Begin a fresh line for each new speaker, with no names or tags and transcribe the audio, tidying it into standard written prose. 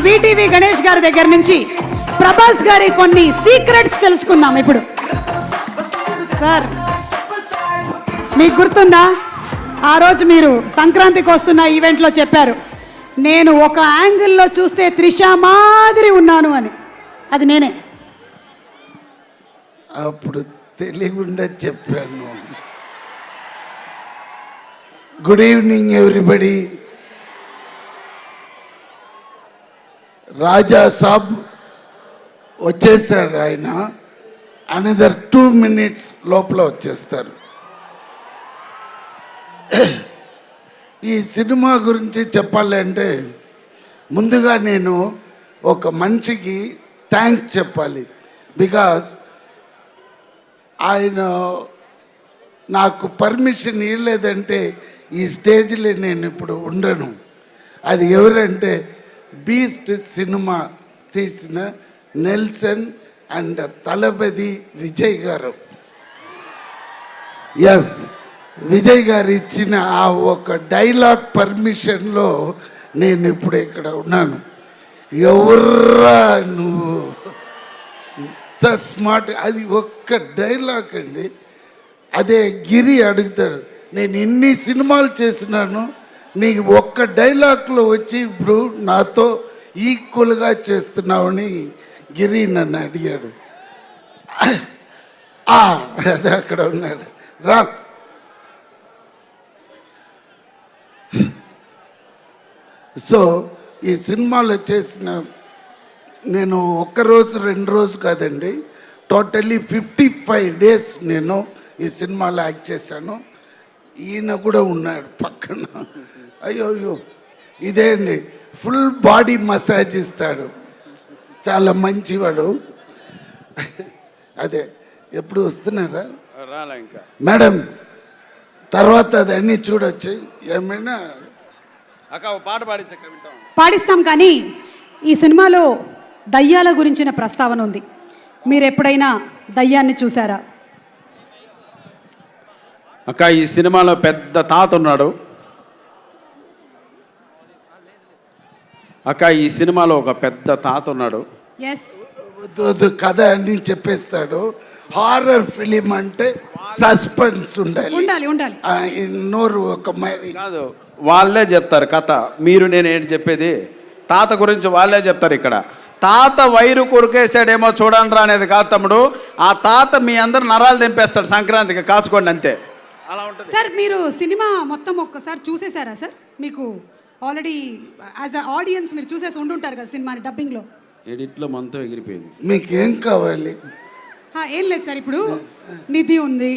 VTV Ganesh గారి దగ్గర నుంచి ప్రభాస్ గారి కొన్ని సీక్రెట్స్ తెలుసుకుందాం ఇప్పుడు. సార్, మీకు గుర్తుందా ఆ రోజు మీరు సంక్రాంతికి వస్తున్న ఈవెంట్లో చెప్పారు, నేను ఒక యాంగిల్లో చూస్తే త్రిష మాదిరి ఉన్నాను అని. అది నేనే.
అప్పుడు తెలియకుండా చెప్పాను. Good evening everybody. Raja Saab వచ్చేసారు. ఆయన అనదర్ 2 minutes లోపల వచ్చేస్తారు. ఈ సినిమా గురించి చెప్పాలి అంటే ముందుగా నేను ఒక మనిషికి థ్యాంక్స్ చెప్పాలి. బికాస్ ఆయన నాకు పర్మిషన్ ఇవ్వలేదంటే ఈ స్టేజ్లో నేను ఇప్పుడు ఉండను. అది ఎవరంటే బీస్ట్ సినిమా తీసిన నెల్సన్ అండ్ తలపతి విజయ్ గారు. ఎస్, విజయ్ గారు ఇచ్చిన ఆ ఒక డైలాగ్ పర్మిషన్లో నేను ఇప్పుడు ఇక్కడ ఉన్నాను. ఎవర్రా నువ్వు, ఇంత స్మార్ట్. అది ఒక్క డైలాగ్ అండి. అదే గిరి అడుగుతారు, నేను ఇన్ని సినిమాలు చేసినాను, నీకు ఒక్క డైలాగ్లో వచ్చి ఇప్పుడు నాతో ఈక్వల్గా చేస్తున్నావని గిరి నన్ను అడిగాడు. అదే అక్కడ ఉన్నాడు. రా. సో ఈ సినిమాలో చేసిన నేను ఒక్కరోజు 2 రోజు కాదండి, టోటల్లీ 55 days నేను ఈ సినిమాలో యాక్ట్ చేశాను. ఈయన కూడా ఉన్నాడు పక్కన. అయ్యో ఇదే అండి, ఫుల్ బాడీ మసాజ్ ఇస్తాడు, చాలా మంచివాడు. అదే ఎప్పుడు వస్తున్నారా మేడం? తర్వాత అదన్నీ చూడొచ్చు. ఏమైనా
పాట
పాడిస్తాం. కానీ ఈ సినిమాలో దయ్యాల గురించిన ప్రస్తావన ఉంది. మీరు ఎప్పుడైనా దయ్యాన్ని చూసారా?
అక్క, ఈ సినిమాలో పెద్ద తాత ఉన్నాడు. అక్క, ఈ సినిమాలో ఒక పెద్ద తాత ఉన్నాడు.
ఎస్,
కథ అన్ని చెప్పేస్తాడు. హారర్ ఫిలిం అంటే సస్పెన్స్ ఉండాలి. నోరు ఒక
కాదు, వాళ్ళే చెప్తారు కథ. మీరు నేను ఏంటి చెప్పేది, తాత గురించి వాళ్ళే చెప్తారు. ఇక్కడ తాత వైరు కొరికేసాడేమో చూడండి రా అనేది కాదు తమ్ముడు. ఆ తాత మీ అందరు నరాలు తెంపేస్తాడు సంక్రాంతికి, కాచుకోండి అంతే. అలా ఉంటుంది
సార్. మీరు సినిమా మొత్తం ఒక్కసారి చూసేసారా సార్? మీకు ఆల్రెడీ యాజ్ అ ఆడియన్స్ మీరు చూసేసి ఉండుంటారు కదా సినిమాని డబ్బింగ్లో.
ఎడిట్లో మొత్తం ఎగిరిపోయింది.
మీకేం కావాలి?
ఏం లేదు సార్, ఇప్పుడు నిధి ఉంది.